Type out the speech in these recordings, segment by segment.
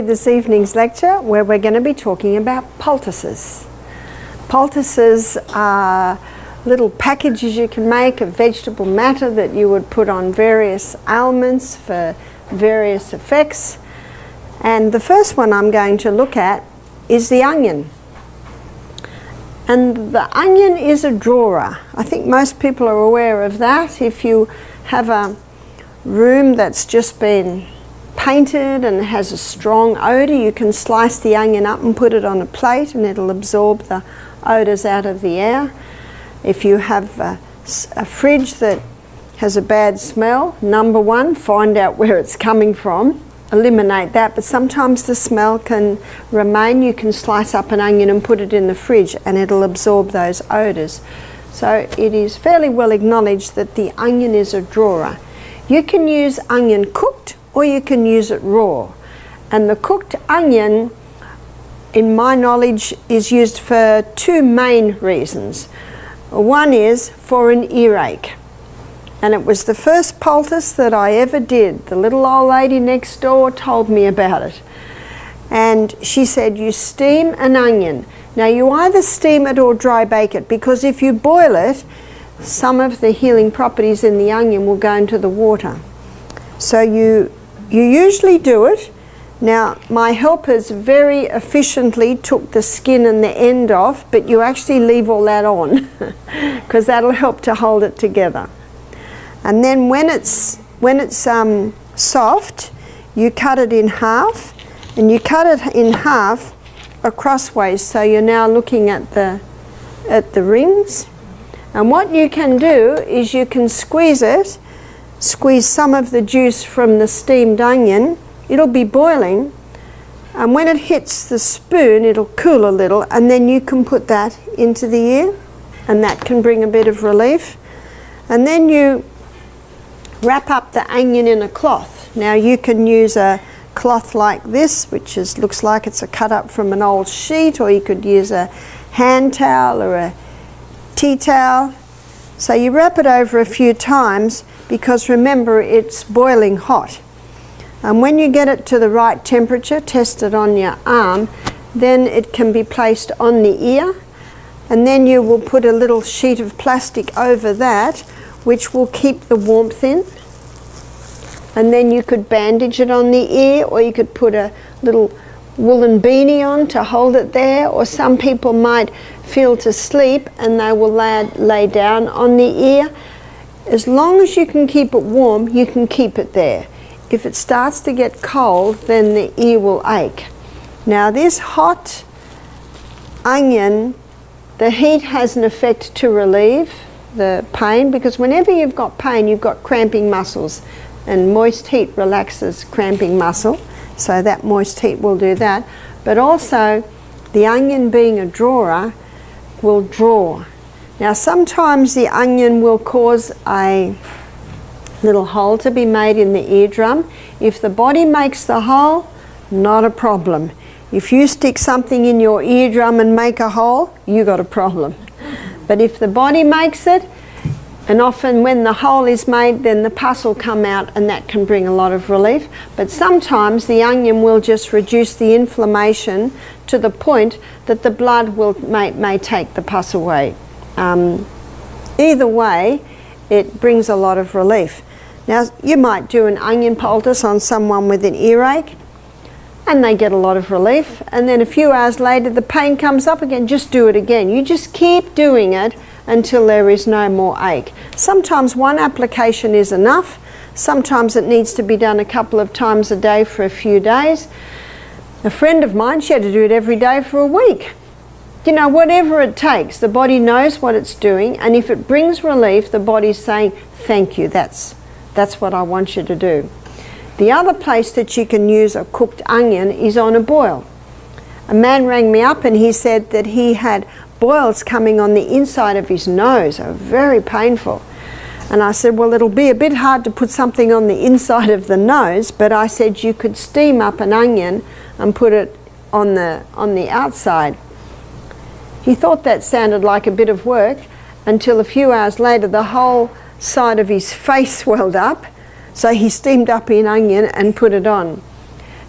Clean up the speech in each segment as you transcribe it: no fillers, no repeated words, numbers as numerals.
to this evening's lecture where we're going to be talking about poultices. Poultices are little packages you can make of vegetable matter that you would put on various ailments for various effects. And the first one I'm going to look at is the onion. And the onion is a drawer. I think most people are aware of that. If you have a room that's just been painted and has a strong odour, you can slice the onion up and put it on a plate and it'll absorb the odours out of the air. If you have a fridge that has a bad smell, number one, find out where it's coming from, eliminate that, but sometimes the smell can remain. You can slice up an onion and put it in the fridge and it'll absorb those odours. So it is fairly well acknowledged that the onion is a drawer. You can use onion cooked or you can use it raw. And the cooked onion, in my knowledge, is used for two main reasons. One is for an earache. And it was the first poultice that I ever did. The little old lady next door told me about it. And she said, you steam an onion. Now you either steam it or dry bake it, because if you boil it, some of the healing properties in the onion will go into the water. So you usually do it. Now my helpers very efficiently took the skin and the end off, but you actually leave all that on because that'll help to hold it together. And then when it's soft, you cut it in half, and you cut it in half acrossways, so you're now looking at the rings. And what you can do is you can squeeze some of the juice from the steamed onion. It'll be boiling, and when it hits the spoon it'll cool a little, and then you can put that into the ear, and that can bring a bit of relief. And then you wrap up the onion in a cloth. Now you can use a cloth like this, which looks like it's a cut up from an old sheet, or you could use a hand towel or a tea towel. So you wrap it over a few times, because remember it's boiling hot. And when you get it to the right temperature, test it on your arm, then it can be placed on the ear, and then you will put a little sheet of plastic over that, which will keep the warmth in. And then you could bandage it on the ear, or you could put a little woolen beanie on to hold it there, or some people might feel to sleep and they will lay down on the ear. As long as you can keep it warm, you can keep it there. If it starts to get cold, then the ear will ache. Now this hot onion, the heat has an effect to relieve the pain, because whenever you've got pain, you've got cramping muscles, and moist heat relaxes cramping muscle, so that moist heat will do that. But also, the onion being a drawer will draw. Now sometimes the onion will cause a little hole to be made in the eardrum. If the body makes the hole, not a problem. If you stick something in your eardrum and make a hole, you got a problem. But if the body makes it, and often when the hole is made, then the pus will come out, and that can bring a lot of relief. But sometimes the onion will just reduce the inflammation to the point that the blood may take the pus away. Either way, it brings a lot of relief. Now you might do an onion poultice on someone with an earache and they get a lot of relief, and then a few hours later the pain comes up again. Just do it again. You just keep doing it until there is no more ache. Sometimes one application is enough. Sometimes it needs to be done a couple of times a day for a few days. A friend of mine, she had to do it every day for a week. You know, whatever it takes, the body knows what it's doing, and if it brings relief, the body's saying, thank you, that's what I want you to do. The other place that you can use a cooked onion is on a boil. A man rang me up and he said that he had boils coming on the inside of his nose. They were very painful. And I said, well, it'll be a bit hard to put something on the inside of the nose, but I said you could steam up an onion and put it on the outside. He thought that sounded like a bit of work, until a few hours later the whole side of his face swelled up, so he steamed up an onion and put it on.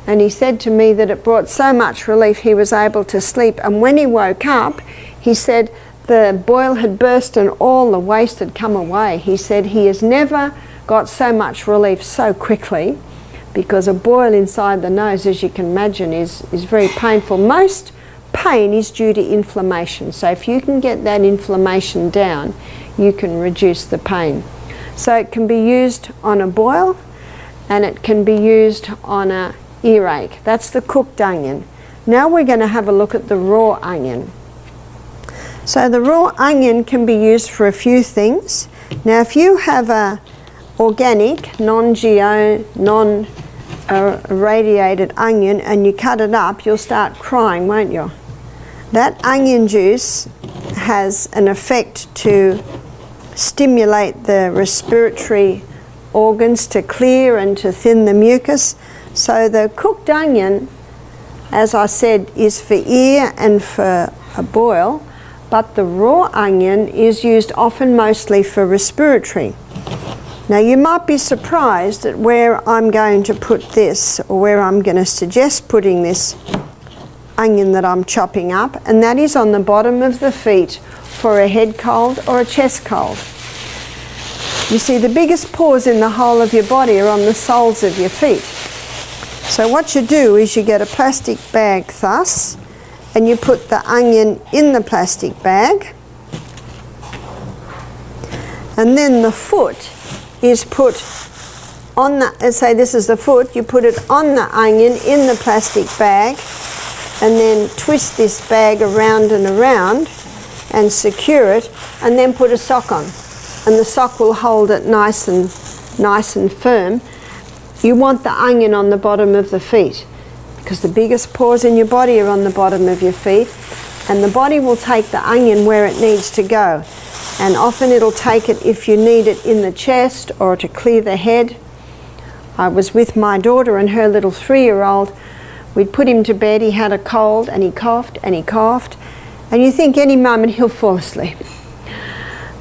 and he said to me that it brought so much relief he was able to sleep. And when he woke up, he said the boil had burst and all the waste had come away. He said he has never got so much relief so quickly, because a boil inside the nose, as you can imagine, is very painful. Most pain is due to inflammation. So if you can get that inflammation down, you can reduce the pain. So it can be used on a boil, and it can be used on a earache. That's the cooked onion. Now we're going to have a look at the raw onion. So the raw onion can be used for a few things. Now if you have a organic, non-GO, non-irradiated onion and you cut it up, you'll start crying, won't you? That onion juice has an effect to stimulate the respiratory organs to clear and to thin the mucus. So the cooked onion, as I said, is for ear and for a boil, but the raw onion is used often mostly for respiratory. Now you might be surprised at where I'm going to put this, or where I'm going to suggest putting this onion that I'm chopping up, and that is on the bottom of the feet for a head cold or a chest cold. You see, the biggest pores in the whole of your body are on the soles of your feet. So what you do is you get a plastic bag thus, and you put the onion in the plastic bag, and then the foot is put on the, let's say this is the foot, you put it on the onion in the plastic bag, and then twist this bag around and around and secure it, and then put a sock on, and the sock will hold it nice and firm. You want the onion on the bottom of the feet, because the biggest pores in your body are on the bottom of your feet, and the body will take the onion where it needs to go. And often it'll take it if you need it in the chest or to clear the head. I was with my daughter and her little 3-year-old. We'd put him to bed, he had a cold, and he coughed and he coughed, and you think any moment he'll fall asleep.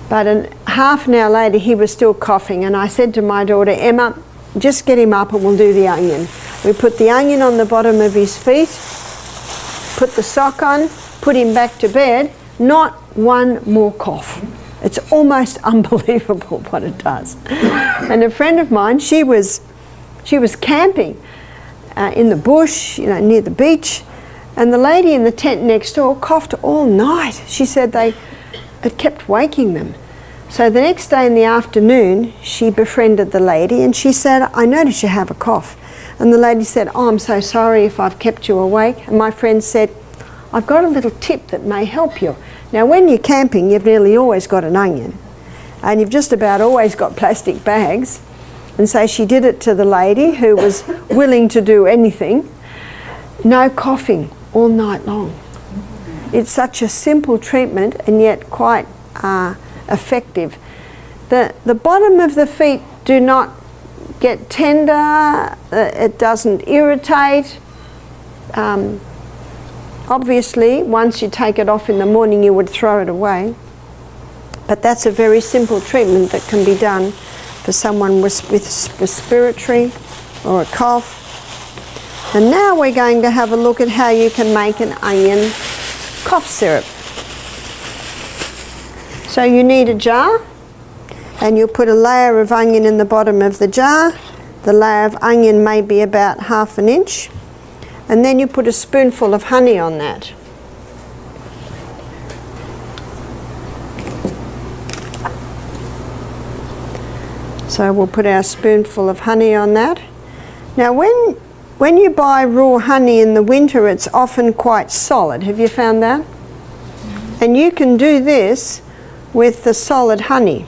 But half an hour later he was still coughing, and I said to my daughter, Emma, just get him up and we'll do the onion. We put the onion on the bottom of his feet, put the sock on, put him back to bed, not one more cough. It's almost unbelievable what it does. And a friend of mine, she was camping in the bush, you know, near the beach, and the lady in the tent next door coughed all night. She said it kept waking them. So the next day in the afternoon, she befriended the lady, and she said, I noticed you have a cough. And the lady said, oh, I'm so sorry if I've kept you awake. And my friend said, I've got a little tip that may help you. Now when you're camping, you've nearly always got an onion, and you've just about always got plastic bags. And so she did it to the lady, who was willing to do anything. No coughing all night long. It's such a simple treatment and yet quite effective. The bottom of the feet do not get tender, it doesn't irritate. Obviously, once you take it off in the morning, you would throw it away. But that's a very simple treatment that can be done for someone with respiratory or a cough. And now we're going to have a look at how you can make an onion cough syrup. So you need a jar, and you'll put a layer of onion in the bottom of the jar. The layer of onion may be about 1/2 inch. And then you put a spoonful of honey on that. So we'll put our spoonful of honey on that. Now when you buy raw honey in the winter, it's often quite solid. Have you found that? And you can do this with the solid honey.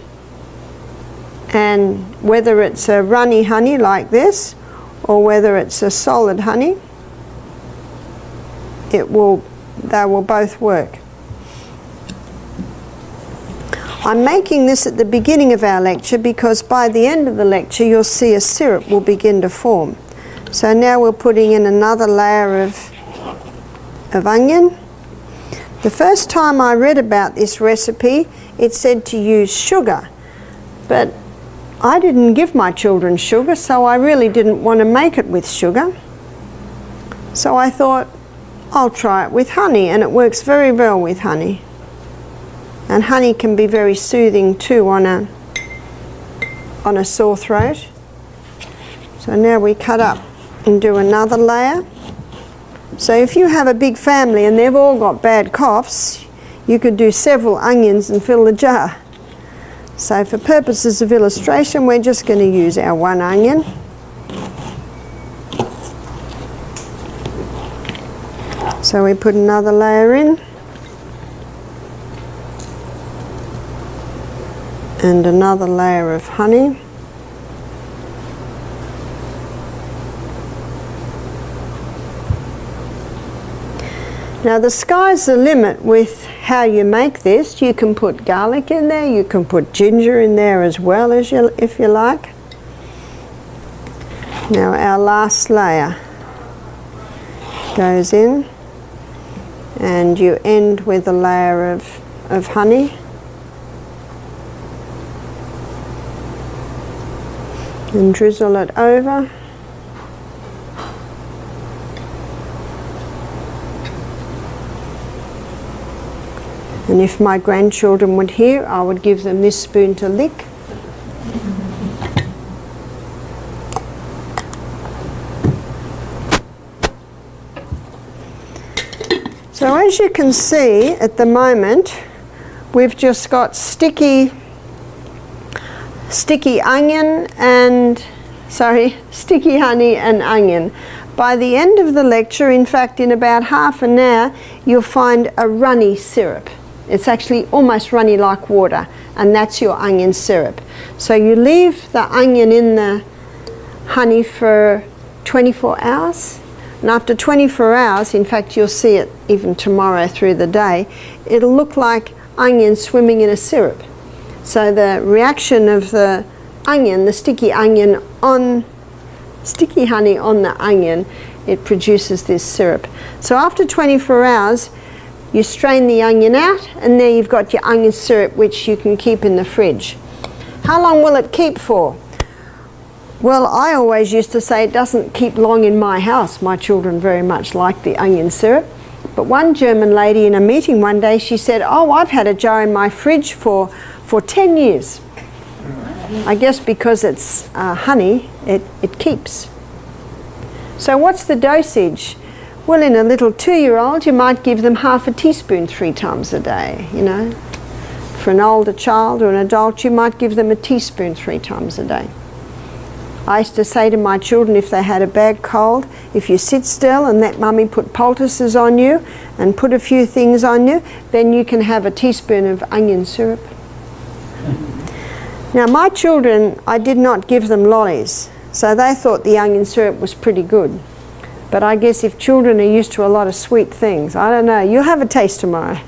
And whether it's a runny honey like this, or whether it's a solid honey, they will both work. I'm making this at the beginning of our lecture because by the end of the lecture you'll see a syrup will begin to form. So now we're putting in another layer of onion. The first time I read about this recipe, it said to use sugar, but I didn't give my children sugar, so I really didn't want to make it with sugar. So I thought, I'll try it with honey, and it works very well with honey. And honey can be very soothing too on a sore throat. So now we cut up and do another layer. So if you have a big family and they've all got bad coughs, you could do several onions and fill the jar. So for purposes of illustration, we're just going to use our one onion. So we put another layer in. And another layer of honey. Now the sky's the limit with how you make this. You can put garlic in there, you can put ginger in there as well, if you like. Now our last layer goes in, and you end with a layer of honey. And drizzle it over. And if my grandchildren were here, I would give them this spoon to lick. So as you can see at the moment, we've just got sticky onion and, sticky honey and onion. By the end of the lecture, in fact in about half an hour, you'll find a runny syrup. It's actually almost runny like water, and that's your onion syrup. So you leave the onion in the honey for 24 hours, and after 24 hours, in fact you'll see it even tomorrow through the day, it'll look like onion swimming in a syrup. So the reaction of the onion, the sticky honey on the onion, it produces this syrup. So after 24 hours, you strain the onion out, and there you've got your onion syrup, which you can keep in the fridge. How long will it keep for? Well, I always used to say it doesn't keep long in my house. My children very much like the onion syrup. But one German lady in a meeting one day, she said, oh, I've had a jar in my fridge for 10 years. I guess because it's honey, it keeps. So what's the dosage? Well, in a little 2-year-old, you might give them half a teaspoon 3 times a day, you know. For an older child or an adult, you might give them a teaspoon 3 times a day. I used to say to my children, if they had a bad cold, if you sit still and let mummy put poultices on you and put a few things on you, then you can have a teaspoon of onion syrup. Now my children, I did not give them lollies, so they thought the onion syrup was pretty good. But I guess if children are used to a lot of sweet things, I don't know, you'll have a taste tomorrow.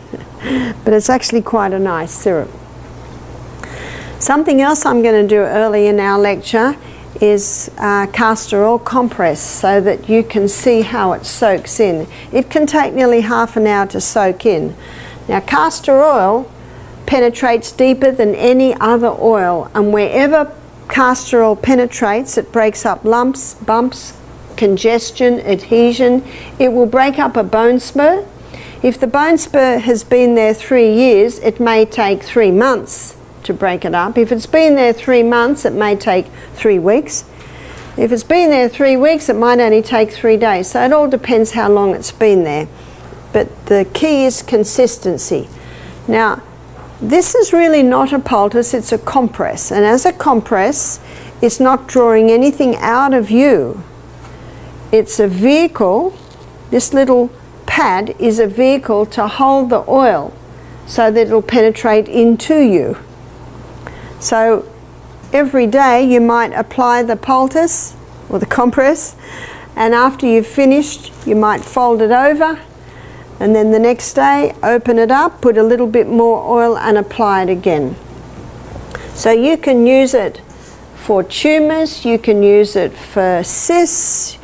But it's actually quite a nice syrup. Something else I'm going to do early in our lecture is castor oil compress, so that you can see how it soaks in. It can take nearly half an hour to soak in. Now castor oil penetrates deeper than any other oil, and wherever castor oil penetrates, it breaks up lumps, bumps, congestion, adhesion. It will break up a bone spur. If the bone spur has been there 3 years, it may take 3 months to break it up. If it's been there 3 months, it may take 3 weeks. If it's been there 3 weeks, it might only take 3 days. So it all depends how long it's been there. But the key is consistency. Now, this is really not a poultice, it's a compress. And as a compress, it's not drawing anything out of you. It's a vehicle, this little pad is a vehicle to hold the oil so that it'll penetrate into you. So every day you might apply the poultice or the compress, and after you've finished you might fold it over, and then the next day open it up, put a little bit more oil and apply it again. So you can use it for tumours, you can use it for cysts.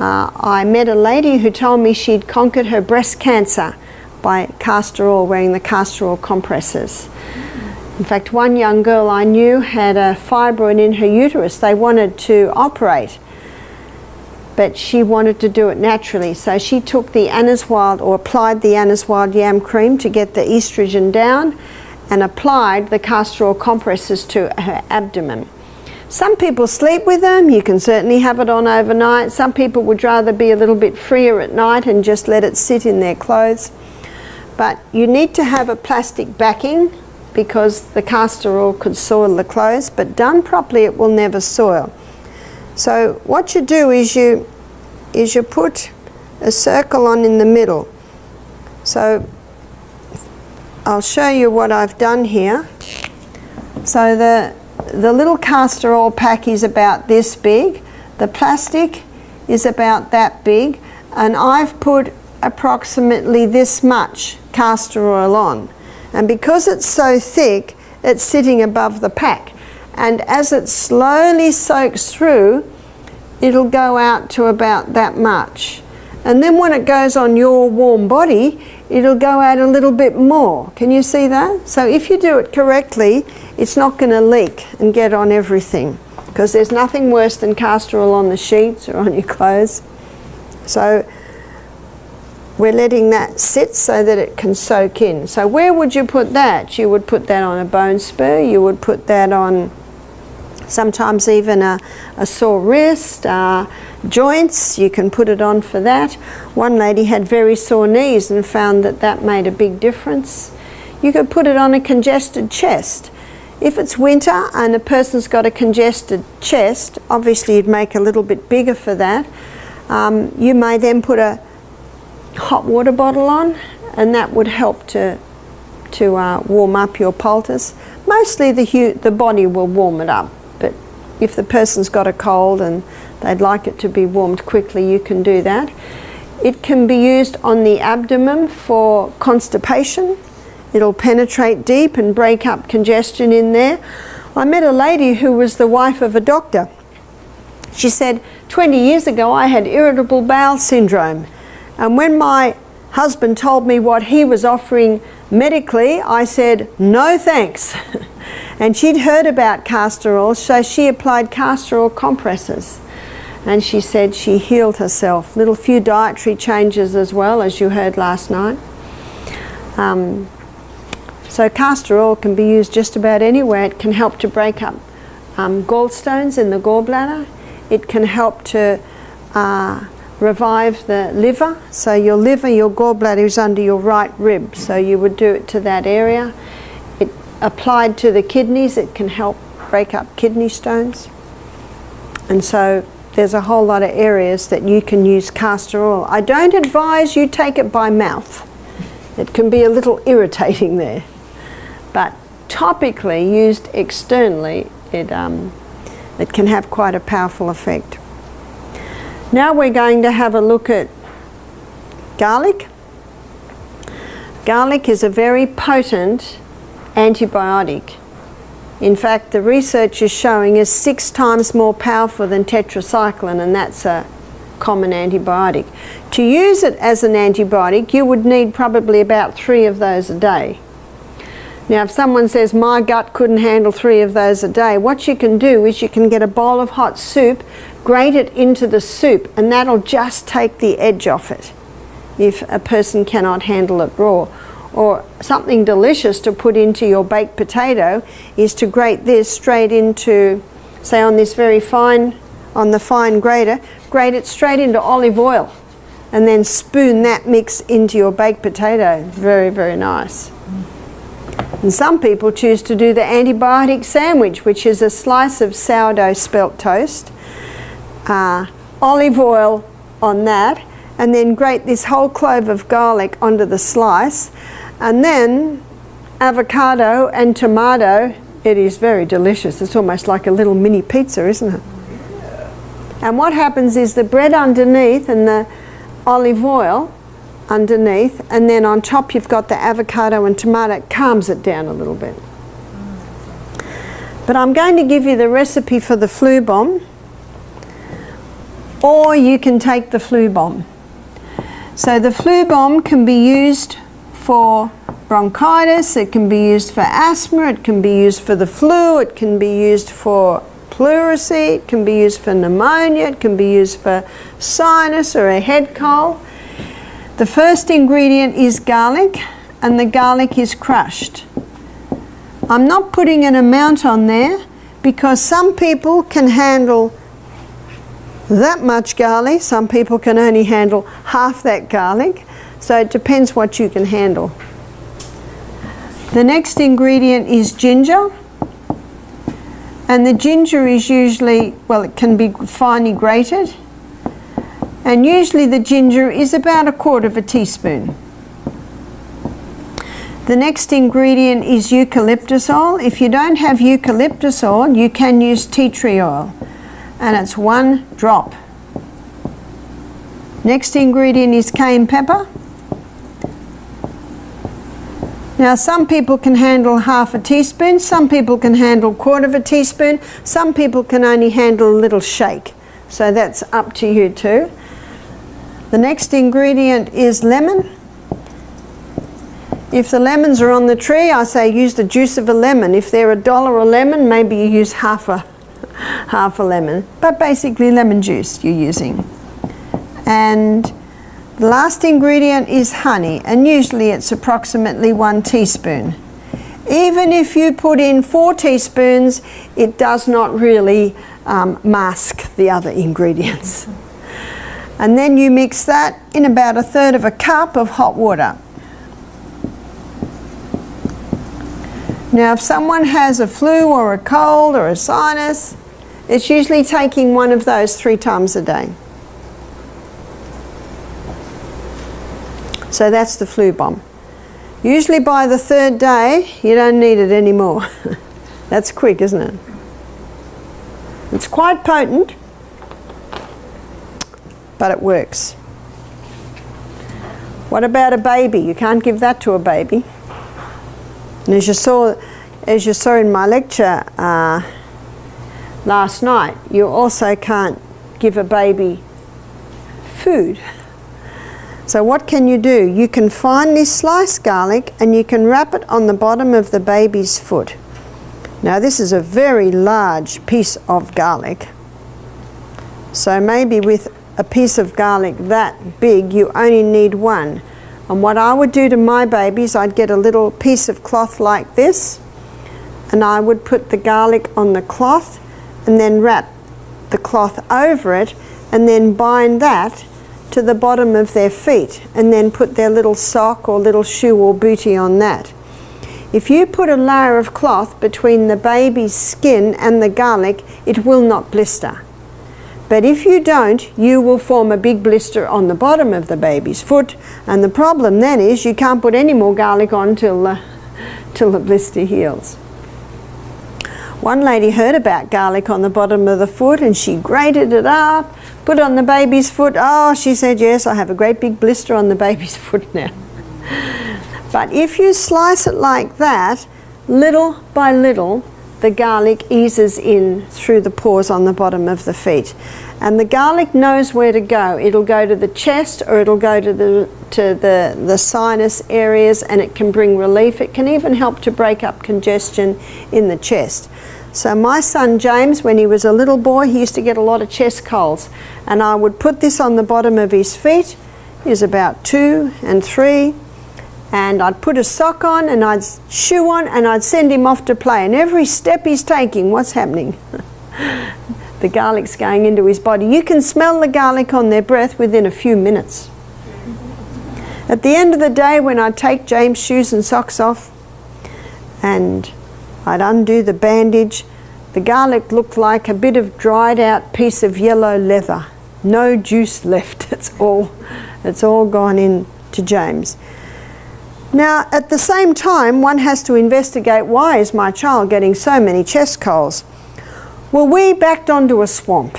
I met a lady who told me she'd conquered her breast cancer by castor oil, wearing the castor oil compresses. In fact, one young girl I knew had a fibroid in her uterus. They wanted to operate, but she wanted to do it naturally. So she took the Anna's Wild, or applied the Anna's Wild yam cream to get the estrogen down, and applied the castor oil compresses to her abdomen. Some people sleep with them. You can certainly have it on overnight. Some people would rather be a little bit freer at night and just let it sit in their clothes. But you need to have a plastic backing, because the castor oil could soil the clothes, but done properly it will never soil. So what you do is you put a circle on in the middle. So I'll show you what I've done here. So the little castor oil pack is about this big, the plastic is about that big, and I've put approximately this much castor oil on. And because it's so thick, it's sitting above the pack. And as it slowly soaks through, it'll go out to about that much. And then when it goes on your warm body, it'll go out a little bit more. Can you see that? So if you do it correctly, it's not going to leak and get on everything, because there's nothing worse than castor oil on the sheets or on your clothes. So we're letting that sit so that it can soak in. So where would you put that? You would put that on a bone spur, you would put that on sometimes even a sore wrist, joints, you can put it on for that. One lady had very sore knees and found that that made a big difference. You could put it on a congested chest. If it's winter and a person's got a congested chest, obviously you'd make a little bit bigger for that. You may then put a hot water bottle on, and that would help to warm up your poultice. Mostly the body will warm it up, but if the person's got a cold and they'd like it to be warmed quickly, you can do that. It can be used on the abdomen for constipation. It'll penetrate deep and break up congestion in there. I met a lady who was the wife of a doctor. She said, 20 years ago I had irritable bowel syndrome, and when my husband told me what he was offering medically, I said, no thanks. And she'd heard about castor oil, so she applied castor oil compresses. And she said she healed herself. Little few dietary changes as well, as you heard last night. So castor oil can be used just about anywhere. It can help to break up gallstones in the gallbladder. It can help to revive the liver. So your liver, your gallbladder is under your right rib, so you would do it to that area. It applied to the kidneys, it can help break up kidney stones. And so there's a whole lot of areas that you can use castor oil. I don't advise you take it by mouth. It can be a little irritating there. But topically, used externally, it can have quite a powerful effect. Now we're going to have a look at garlic. Garlic is a very potent antibiotic. In fact, the research is showing is 6 times more powerful than tetracycline, and that's a common antibiotic. To use it as an antibiotic, you would need probably about 3 of those a day. Now, if someone says, my gut couldn't handle 3 of those a day, what you can do is you can get a bowl of hot soup, grate it into the soup, and that'll just take the edge off it if a person cannot handle it raw. Or something delicious to put into your baked potato is to grate this straight into, say on this very fine, on the fine grater, grate it straight into olive oil and then spoon that mix into your baked potato. Very, very nice. And some people choose to do the antibiotic sandwich, which is a slice of sourdough spelt toast, olive oil on that, and then grate this whole clove of garlic onto the slice, and then avocado and tomato. It is very delicious. It's almost like a little mini pizza, isn't it? And what happens is the bread underneath and the olive oil underneath, and then on top you've got the avocado and tomato. It calms it down a little bit. But I'm going to give you the recipe for the flu bomb, or you can take the flu bomb. So the flu bomb can be used for bronchitis, it can be used for asthma, it can be used for the flu, it can be used for pleurisy, it can be used for pneumonia, it can be used for sinus or a head cold. The first ingredient is garlic, and the garlic is crushed. I'm not putting an amount on there because some people can handle that much garlic, some people can only handle half that garlic, so it depends what you can handle. The next ingredient is ginger, and the ginger is usually, well, it can be finely grated, and usually the ginger is about 1/4 teaspoon. The next ingredient is eucalyptus oil. If you don't have eucalyptus oil, you can use tea tree oil, and it's 1 drop. Next ingredient is cayenne pepper. Now some people can handle 1/2 teaspoon, some people can handle 1/4 teaspoon, some people can only handle a little shake. So that's up to you too. The next ingredient is lemon. If the lemons are on the tree, I say use the juice of a lemon. If they're $1 a lemon, maybe you use half a lemon. But basically lemon juice you're using. And the last ingredient is honey, and usually it's approximately 1 teaspoon. Even if you put in 4 teaspoons, it does not really mask the other ingredients. And then you mix that in about 1/3 cup of hot water. Now if someone has a flu or a cold or a sinus, it's usually taking one of those 3 times a day. So that's the flu bomb. Usually by the 3rd day, you don't need it anymore. That's quick, isn't it? It's quite potent, but it works. What about a baby? You can't give that to a baby. And as you saw in my lecture last night, you also can't give a baby food. So what can you do? You can finely slice garlic and you can wrap it on the bottom of the baby's foot. Now this is a very large piece of garlic. So maybe with a piece of garlic that big, you only need 1. And what I would do to my babies, I'd get a little piece of cloth like this, and I would put the garlic on the cloth and then wrap the cloth over it and then bind that to the bottom of their feet and then put their little sock or little shoe or bootie on that. If you put a layer of cloth between the baby's skin and the garlic, it will not blister. But if you don't, you will form a big blister on the bottom of the baby's foot, and the problem then is you can't put any more garlic on till the blister heals. One lady heard about garlic on the bottom of the foot and she grated it up, put it on the baby's foot. Oh, she said, yes, I have a great big blister on the baby's foot now. But if you slice it like that, little by little, the garlic eases in through the pores on the bottom of the feet. And the garlic knows where to go. It'll go to the chest, or it'll go to the sinus areas, and it can bring relief. It can even help to break up congestion in the chest. So my son James, when he was a little boy, he used to get a lot of chest colds, and I would put this on the bottom of his feet. He was about 2 and 3, and I'd put a sock on and I'd shoe on and I'd send him off to play, and every step he's taking, what's happening? The garlic's going into his body. You can smell the garlic on their breath within a few minutes. At the end of the day, when I'd take James' shoes and socks off and I'd undo the bandage, the garlic looked like a bit of dried out piece of yellow leather. No juice left. It's all gone in to James. Now, at the same time, one has to investigate, why is my child getting so many chest colds? Well, we backed onto a swamp.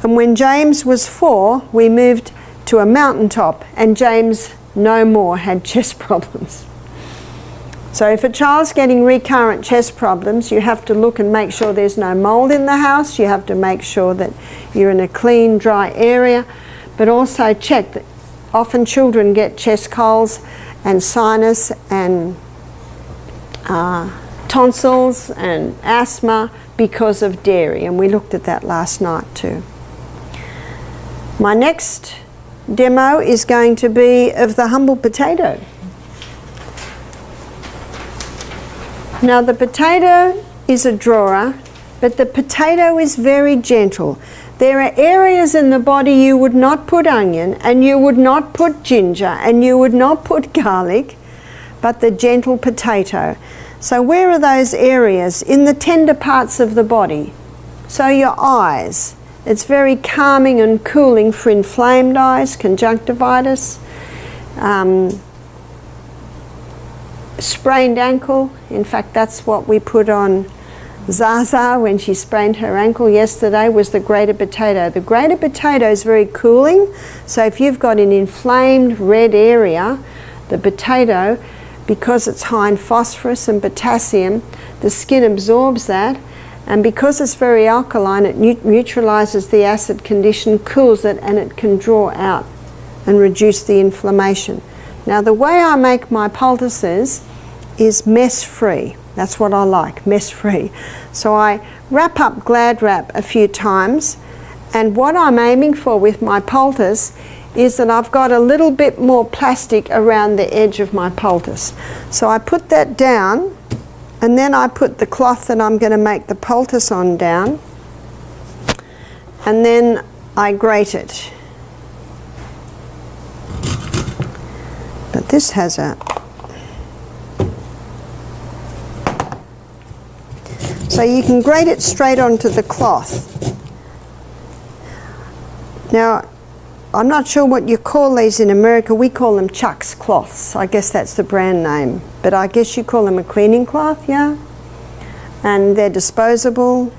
And when James was 4, we moved to a mountaintop, and James no more had chest problems. So if a child's getting recurrent chest problems, you have to look and make sure there's no mold in the house. You have to make sure that you're in a clean, dry area, but also check that often children get chest colds and sinus and tonsils and asthma because of dairy, and we looked at that last night too. My next demo is going to be of the humble potato. Now the potato is a drawer, but the potato is very gentle. There are areas in the body you would not put onion, and you would not put ginger, and you would not put garlic, but the gentle potato. So where are those areas? In the tender parts of the body. So your eyes. It's very calming and cooling for inflamed eyes, conjunctivitis, sprained ankle. In fact, that's what we put on Zaza when she sprained her ankle yesterday, was the greater potato. The greater potato is very cooling, so if you've got an inflamed red area, the potato, because it's high in phosphorus and potassium, the skin absorbs that, and because it's very alkaline, it neutralizes the acid condition, cools it, and it can draw out and reduce the inflammation. Now the way I make my poultices is mess-free. That's what I like, mess-free. So I wrap up Glad Wrap a few times, and what I'm aiming for with my poultice is that I've got a little bit more plastic around the edge of my poultice. So I put that down, and then I put the cloth that I'm going to make the poultice on down, and then I grate it. But this has a... So you can grate it straight onto the cloth. Now, I'm not sure what you call these in America. We call them Chuck's cloths. I guess that's the brand name. But I guess you call them a cleaning cloth, yeah? And they're disposable,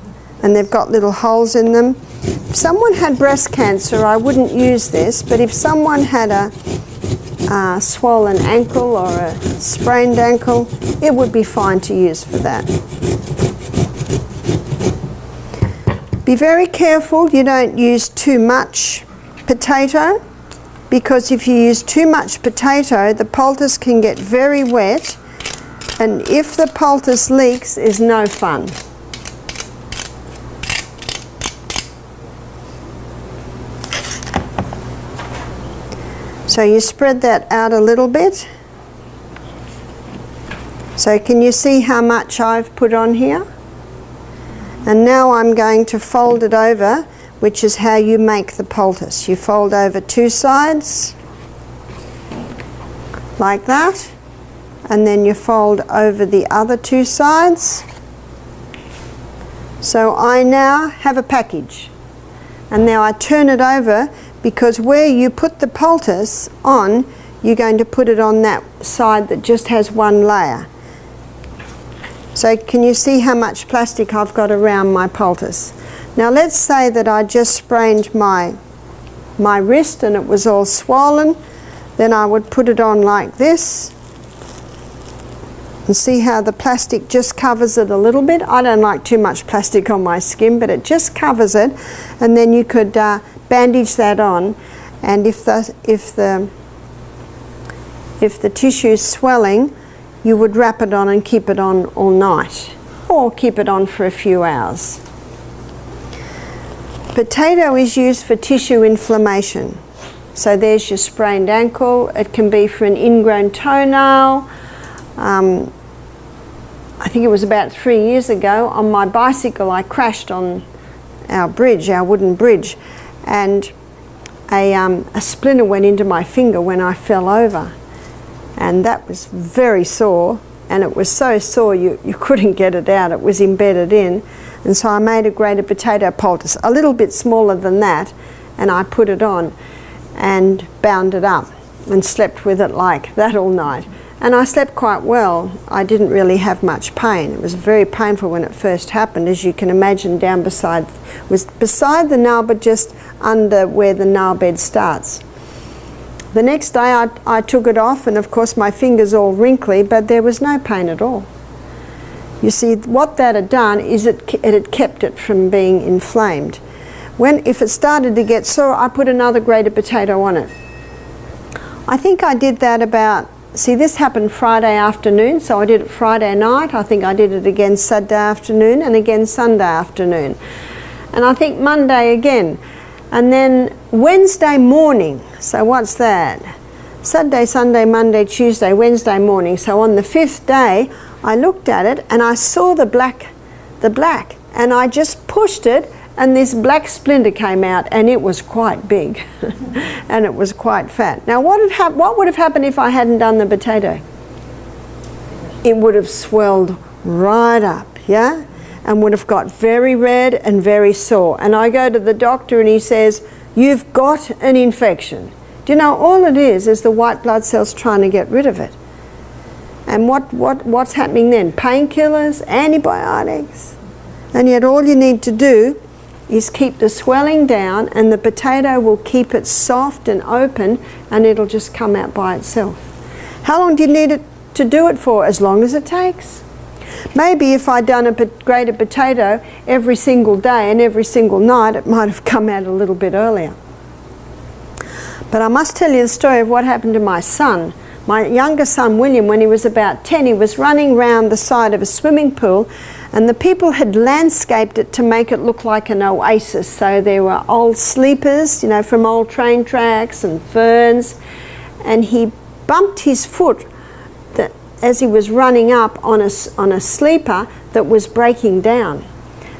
and they've got little holes in them. If someone had breast cancer, I wouldn't use this, but if someone had a swollen ankle or a sprained ankle, it would be fine to use for that. Be very careful you don't use too much potato, because if you use too much potato, the poultice can get very wet, and if the poultice leaks, is no fun. So you spread that out a little bit. So can you see how much I've put on here? And now I'm going to fold it over, which is how you make the poultice. You fold over two sides, like that, and then you fold over the other two sides. So I now have a package. And now I turn it over, because where you put the poultice on, you're going to put it on that side that just has one layer. So can you see how much plastic I've got around my poultice? Now let's say that I just sprained my wrist and it was all swollen. Then I would put it on like this. And see how the plastic just covers it a little bit. I don't like too much plastic on my skin, but it just covers it. And then you could bandage that on. And if the tissue's swelling, you would wrap it on and keep it on all night, or keep it on for a few hours. Potato is used for tissue inflammation. So there's your sprained ankle. It can be for an ingrown toenail. I think it was about 3 years ago, on my bicycle I crashed on our bridge, our wooden bridge, and a splinter went into my finger when I fell over. And that was very sore, and it was so sore you couldn't get it out. It was embedded in. And so I made a grated potato poultice, a little bit smaller than that, and I put it on and bound it up and slept with it like that all night. And I slept quite well. I didn't really have much pain. It was very painful when it first happened, as you can imagine, down beside the nail, but just under where the nail bed starts. The next day I took it off, and of course my finger's all wrinkly, but there was no pain at all. You see, what that had done is it had kept it from being inflamed. If it started to get sore, I put another grated potato on it. I think I did that about see, this happened Friday afternoon, so I did it Friday night. I think I did it again Saturday afternoon and again Sunday afternoon. And I think Monday again. And then Wednesday morning, so what's that? Saturday, Sunday, Monday, Tuesday, Wednesday morning. So on the 5th day, I looked at it and I saw the black, and I just pushed it, and this black splinter came out, and it was quite big and it was quite fat. Now what would have happened if I hadn't done the potato? It would have swelled right up, yeah, and would have got very red and very sore. And I go to the doctor and he says, you've got an infection. Do you know, all it is the white blood cells trying to get rid of it. And what's happening then? Painkillers, antibiotics. And yet all you need to do is keep the swelling down, and the potato will keep it soft and open, and it'll just come out by itself. How long do you need it to do it for? As long as it takes. Maybe if I'd done a grated potato every single day and every single night, it might have come out a little bit earlier. But I must tell you the story of what happened to my son. My younger son, William, when he was about 10, he was running round the side of a swimming pool, and the people had landscaped it to make it look like an oasis. So there were old sleepers, you know, from old train tracks and ferns, and he bumped his foot as he was running up on a sleeper that was breaking down.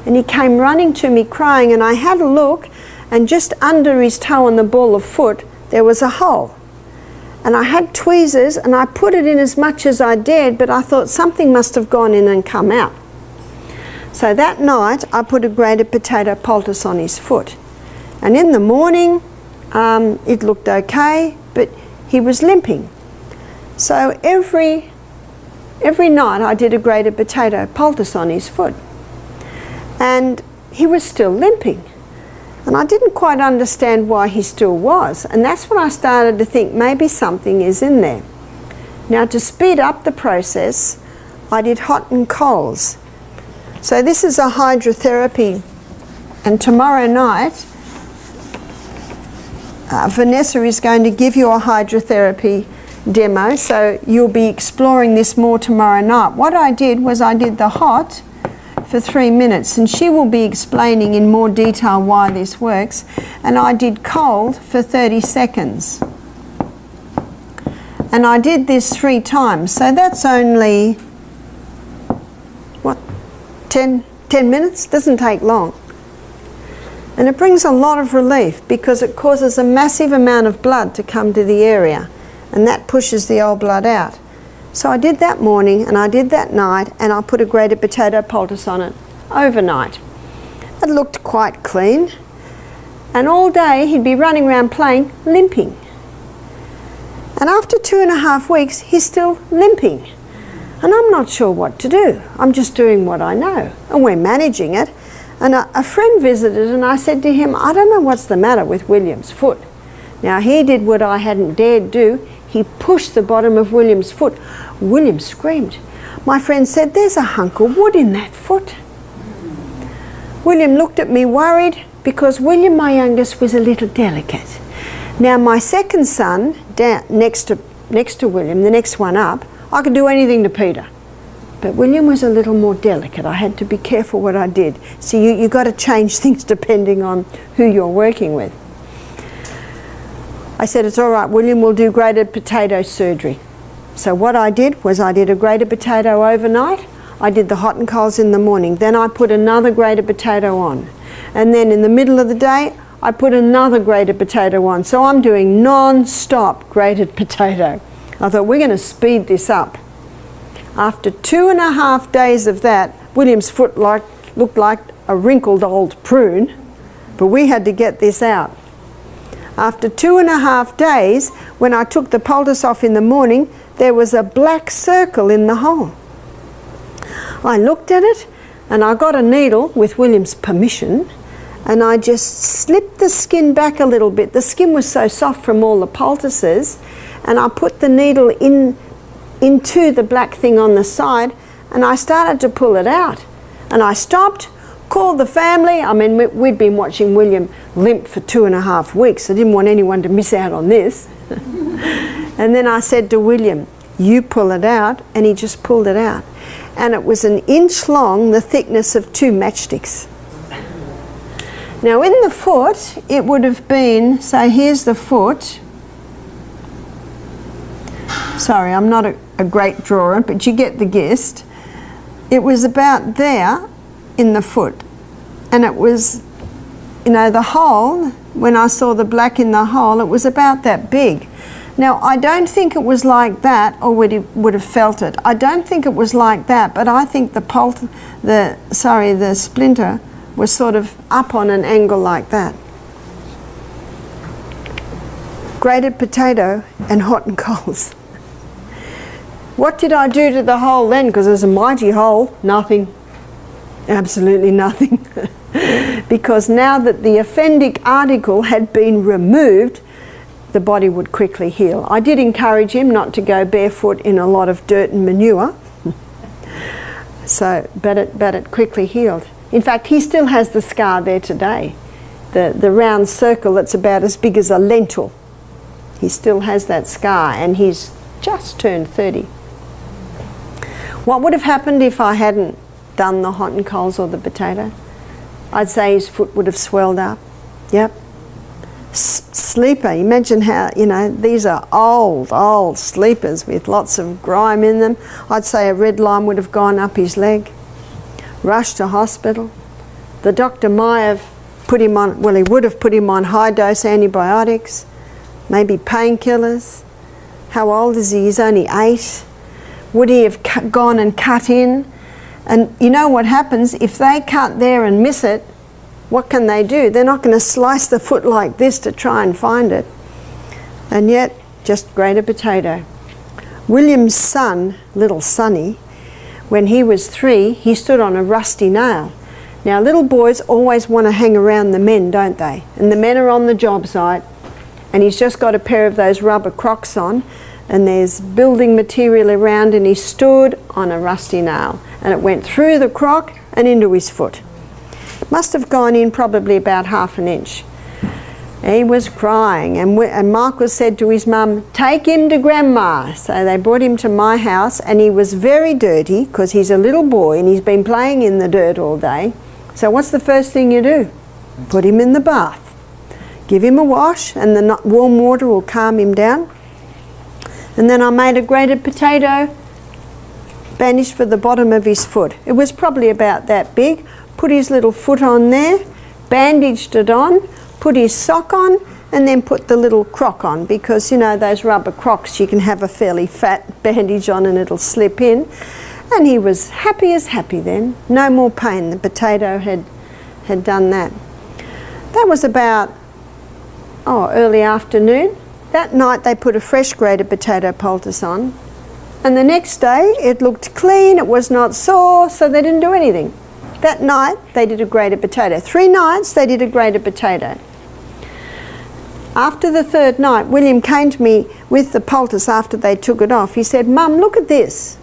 And he came running to me crying, and I had a look, and just under his toe on the ball of foot there was a hole. And I had tweezers and I put it in as much as I dared, but I thought something must have gone in and come out. So that night I put a grated potato poultice on his foot. And in the morning it looked okay, but he was limping. So every night I did a grated potato poultice on his foot. And he was still limping. And I didn't quite understand why he still was. And that's when I started to think maybe something is in there. Now, to speed up the process, I did hot and colds. So this is a hydrotherapy. And tomorrow night, Vanessa is going to give you a hydrotherapy demo. So you'll be exploring this more tomorrow night. What I did was I did the hot for 3 minutes, and she will be explaining in more detail why this works. And I did cold for 30 seconds. And I did this 3 times, so that's only, 10 minutes? Doesn't take long. And it brings a lot of relief because it causes a massive amount of blood to come to the area, and that pushes the old blood out. So I did that morning and I did that night, and I put a grated potato poultice on it overnight. It looked quite clean, and all day he'd be running around playing, limping. And after 2.5 weeks he's still limping, and I'm not sure what to do. I'm just doing what I know, and we're managing it. And a friend visited, and I said to him, I don't know what's the matter with William's foot. Now he did what I hadn't dared do. He pushed the bottom of William's foot. William screamed. My friend said, there's a hunk of wood in that foot. William looked at me worried, because William, my youngest, was a little delicate. Now my second son, down next to William, the next one up, I could do anything to Peter. But William was a little more delicate. I had to be careful what I did. So you got to change things depending on who you're working with. I said, it's all right, William, we'll do grated potato surgery. So what I did was I did a grated potato overnight. I did the hot and colds in the morning. Then I put another grated potato on. And then in the middle of the day, I put another grated potato on. So I'm doing non-stop grated potato. I thought, we're going to speed this up. After 2.5 days of that, William's foot looked like a wrinkled old prune, but we had to get this out. After 2.5 days, when I took the poultice off in the morning, there was a black circle in the hole. I looked at it, and I got a needle with William's permission, and I just slipped the skin back a little bit. The skin was so soft from all the poultices, and I put the needle into the black thing on the side, and I started to pull it out. And I stopped, called the family. I mean, we'd been watching William limp for 2.5 weeks. I didn't want anyone to miss out on this. And then I said to William, you pull it out, and he just pulled it out. And it was 1 inch long, the thickness of 2 matchsticks. Now in the foot, it would have been, so here's the foot. Sorry, I'm not a great drawer, but you get the gist. It was about there in the foot. And it was, you know, the hole, when I saw the black in the hole, it was about that big. Now, I don't think it was like that, or would have felt it. I don't think it was like that, but I think the splinter was sort of up on an angle like that. Grated potato and hot and coals. What did I do to the hole then? Because it was a mighty hole. Nothing. Absolutely nothing. Because now that the offending article had been removed, the body would quickly heal. I did encourage him not to go barefoot in a lot of dirt and manure. But it quickly healed. In fact, he still has the scar there today. The round circle that's about as big as a lentil. He still has that scar, and he's just turned 30. What would have happened if I hadn't done the hot and coals or the potato? I'd say his foot would have swelled up. Yep. Sleeper, imagine how, you know, these are old sleepers with lots of grime in them. I'd say a red line would have gone up his leg. Rushed to hospital. The doctor might have put him on, well, he would have put him on high dose antibiotics, maybe painkillers. How old is he? He's only 8. Would he have gone and cut in? And you know what happens? If they cut there and miss it, what can they do? They're not going to slice the foot like this to try and find it. And yet, just grated potato. William's son, little Sonny, when he was 3, he stood on a rusty nail. Now, little boys always want to hang around the men, don't they? And the men are on the job site, and he's just got a pair of those rubber Crocs on, and there's building material around, and he stood on a rusty nail, and it went through the crock and into his foot. Must have gone in probably about 1/2 inch. He was crying, and Marcus said to his mum, "Take him to Grandma." So they brought him to my house, and he was very dirty because he's a little boy and he's been playing in the dirt all day. So what's the first thing you do? Put him in the bath. Give him a wash, and the warm water will calm him down. And then I made a grated potato bandage for the bottom of his foot. It was probably about that big. Put his little foot on there, bandaged it on, put his sock on, and then put the little croc on, because you know those rubber Crocs, you can have a fairly fat bandage on and it'll slip in. And he was happy as happy then. No more pain. The potato had done that. That was about early afternoon. That night they put a fresh grated potato poultice on, and the next day it looked clean, it was not sore, so they didn't do anything. That night they did a grated potato. 3 nights they did a grated potato. After the 3rd night, William came to me with the poultice after they took it off. He said, "Mum, look at this."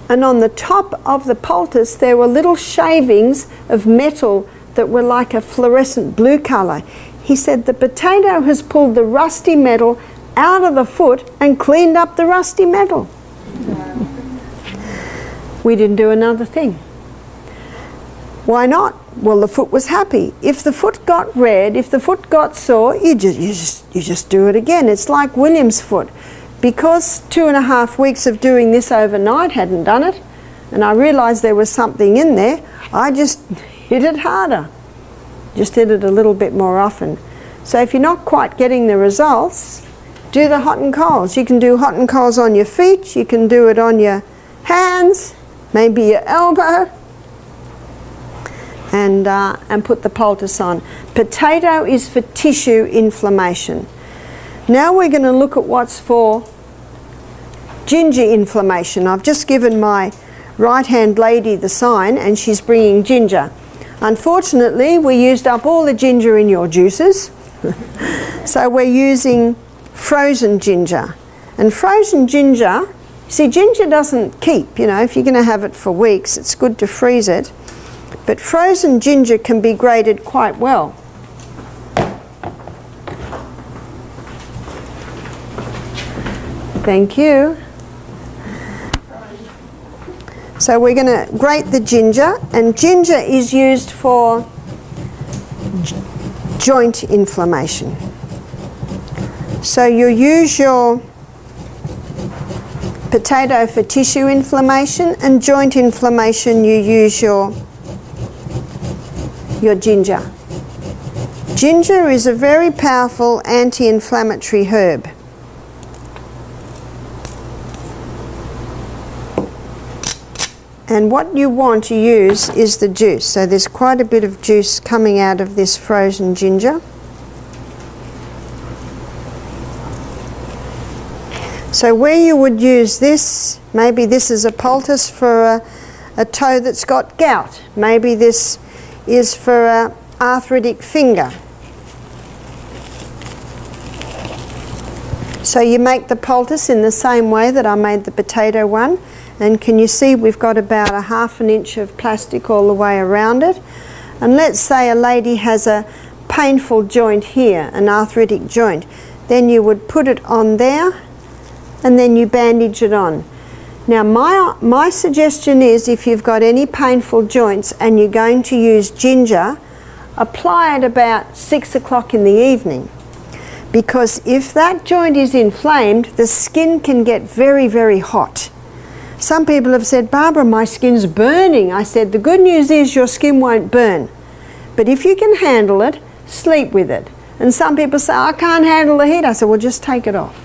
And on the top of the poultice there were little shavings of metal that were like a fluorescent blue colour. He said, "The potato has pulled the rusty metal out of the foot and cleaned up the rusty metal." We didn't do another thing. Why not? Well, the foot was happy. If the foot got red, if the foot got sore, you just do it again. It's like William's foot. Because 2.5 weeks of doing this overnight hadn't done it, and I realised there was something in there, I just hit it harder. Just did it a little bit more often. So if you're not quite getting the results, do the hot and coals. You can do hot and coals on your feet, you can do it on your hands, maybe your elbow, and put the poultice on. Potato is for tissue inflammation. Now we're going to look at what's for ginger inflammation. I've just given my right-hand lady the sign, and she's bringing ginger. Unfortunately, we used up all the ginger in your juices, so we're using frozen ginger. And frozen ginger, see, ginger doesn't keep, you know, if you're going to have it for weeks, it's good to freeze it. But frozen ginger can be grated quite well. Thank you. So we're going to grate the ginger, and ginger is used for joint inflammation. So you use your potato for tissue inflammation, and joint inflammation you use your ginger. Ginger is a very powerful anti-inflammatory herb. And what you want to use is the juice. So there's quite a bit of juice coming out of this frozen ginger. So where you would use this, maybe this is a poultice for a toe that's got gout. Maybe this is for an arthritic finger. So you make the poultice in the same way that I made the potato one. And can you see we've got about a ½ an inch of plastic all the way around it. And let's say a lady has a painful joint here, an arthritic joint. Then you would put it on there and then you bandage it on. Now my suggestion is, if you've got any painful joints and you're going to use ginger, apply it about 6 o'clock in the evening. Because if that joint is inflamed, the skin can get very, very hot. Some people have said, Barbara, my skin's burning. I said, the good news is your skin won't burn. But if you can handle it, sleep with it. And some people say, I can't handle the heat. I said, well, just take it off.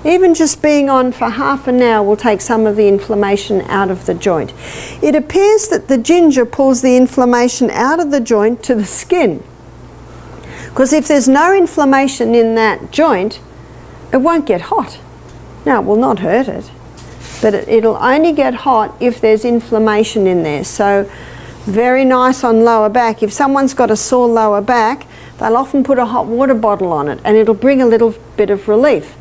Even just being on for ½ an hour will take some of the inflammation out of the joint. It appears that the ginger pulls the inflammation out of the joint to the skin. Because if there's no inflammation in that joint, it won't get hot. Now, it will not hurt it, but it'll only get hot if there's inflammation in there. So very nice on lower back. If someone's got a sore lower back, they'll often put a hot water bottle on it and it'll bring a little bit of relief.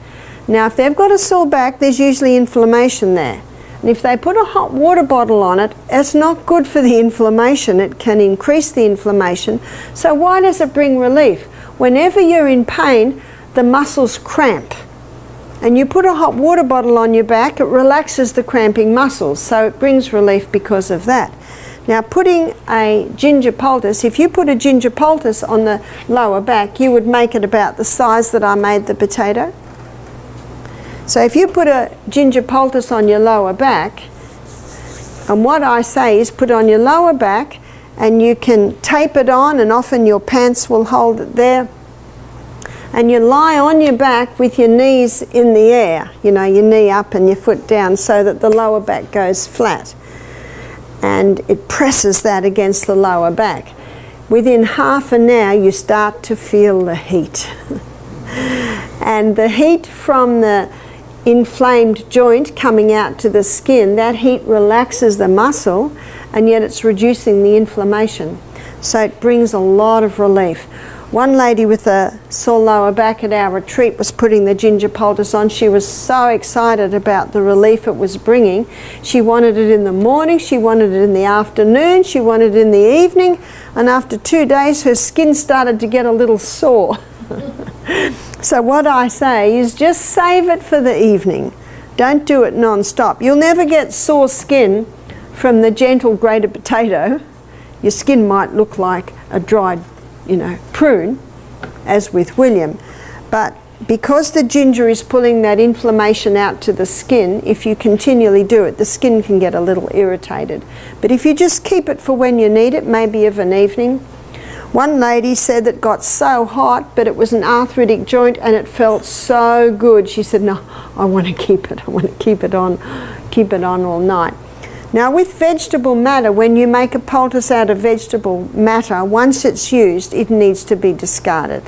Now if they've got a sore back, there's usually inflammation there. And if they put a hot water bottle on it, it's not good for the inflammation. It can increase the inflammation. So why does it bring relief? Whenever you're in pain, the muscles cramp. And you put a hot water bottle on your back, it relaxes the cramping muscles, so it brings relief because of that. Now putting a ginger poultice, if you put a ginger poultice on the lower back, you would make it about the size that I made the potato. So if you put a ginger poultice on your lower back, and what I say is put it on your lower back, and you can tape it on, and often your pants will hold it there. And you lie on your back with your knees in the air, you know, your knee up and your foot down, so that the lower back goes flat. And it presses that against the lower back. Within ½ an hour you start to feel the heat. And the heat from the inflamed joint coming out to the skin, that heat relaxes the muscle, and yet it's reducing the inflammation. So it brings a lot of relief. One lady with a sore lower back at our retreat was putting the ginger poultice on. She was so excited about the relief it was bringing. She wanted it in the morning, she wanted it in the afternoon, she wanted it in the evening, and after 2 days her skin started to get a little sore. So what I say is just save it for the evening. Don't do it non-stop. You'll never get sore skin from the gentle grated potato. Your skin might look like a dried, prune, as with William. But because the ginger is pulling that inflammation out to the skin, if you continually do it, the skin can get a little irritated. But if you just keep it for when you need it, maybe of an evening. One lady said that got so hot, but it was an arthritic joint and it felt so good. She said, no, I want to keep it. I want to keep it on all night. Now with vegetable matter, when you make a poultice out of vegetable matter, once it's used, it needs to be discarded.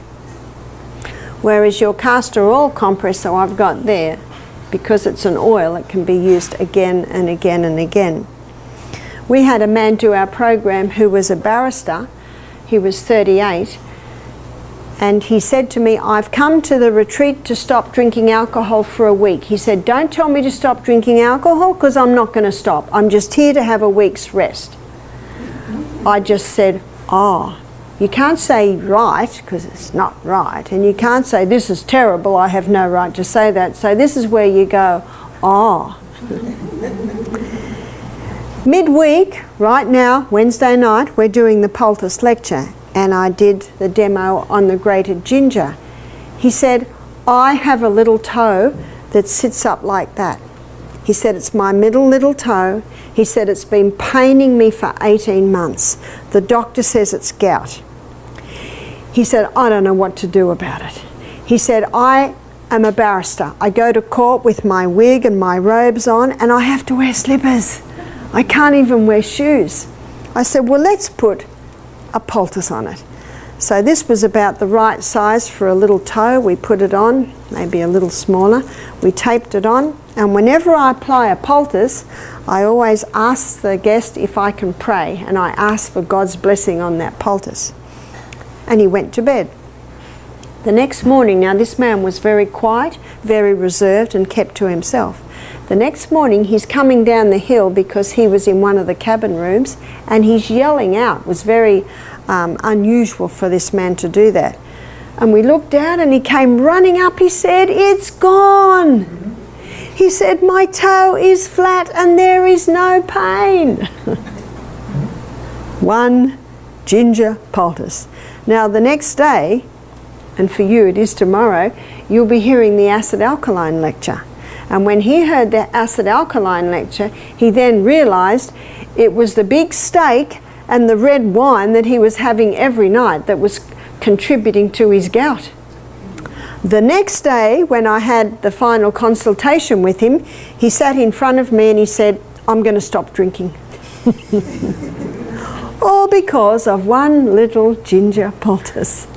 Whereas your castor oil compress, so I've got there, because it's an oil, it can be used again and again and again. We had a man do our program who was a barrister. He was 38, and he said to me, I've come to the retreat to stop drinking alcohol for a week. He said, don't tell me to stop drinking alcohol, because I'm not going to stop. I'm just here to have a week's rest. I just said, you can't say right, because it's not right, and you can't say this is terrible, I have no right to say that. So this is where you go, Midweek, right now, Wednesday night, we're doing the poultice lecture, and I did the demo on the grated ginger. He said, I have a little toe that sits up like that. He said, it's my middle little toe. He said, it's been paining me for 18 months. The doctor says it's gout. He said, I don't know what to do about it. He said, I am a barrister. I go to court with my wig and my robes on, and I have to wear slippers. I can't even wear shoes. I said, well, let's put a poultice on it. So this was about the right size for a little toe. We put it on, maybe a little smaller. We taped it on, and whenever I apply a poultice, I always ask the guest if I can pray, and I ask for God's blessing on that poultice. And he went to bed. The next morning, now this man was very quiet, very reserved, and kept to himself. The next morning he's coming down the hill because he was in one of the cabin rooms, and he's yelling out. It was very unusual for this man to do that. And we looked out and he came running up. He said, it's gone. He said, my toe is flat and there is no pain. One ginger poultice. Now the next day, and for you it is tomorrow, you'll be hearing the acid alkaline lecture. And when he heard the acid alkaline lecture, he then realized it was the big steak and the red wine that he was having every night that was contributing to his gout. The next day, when I had the final consultation with him, he sat in front of me and he said, I'm going to stop drinking. All because of one little ginger poultice.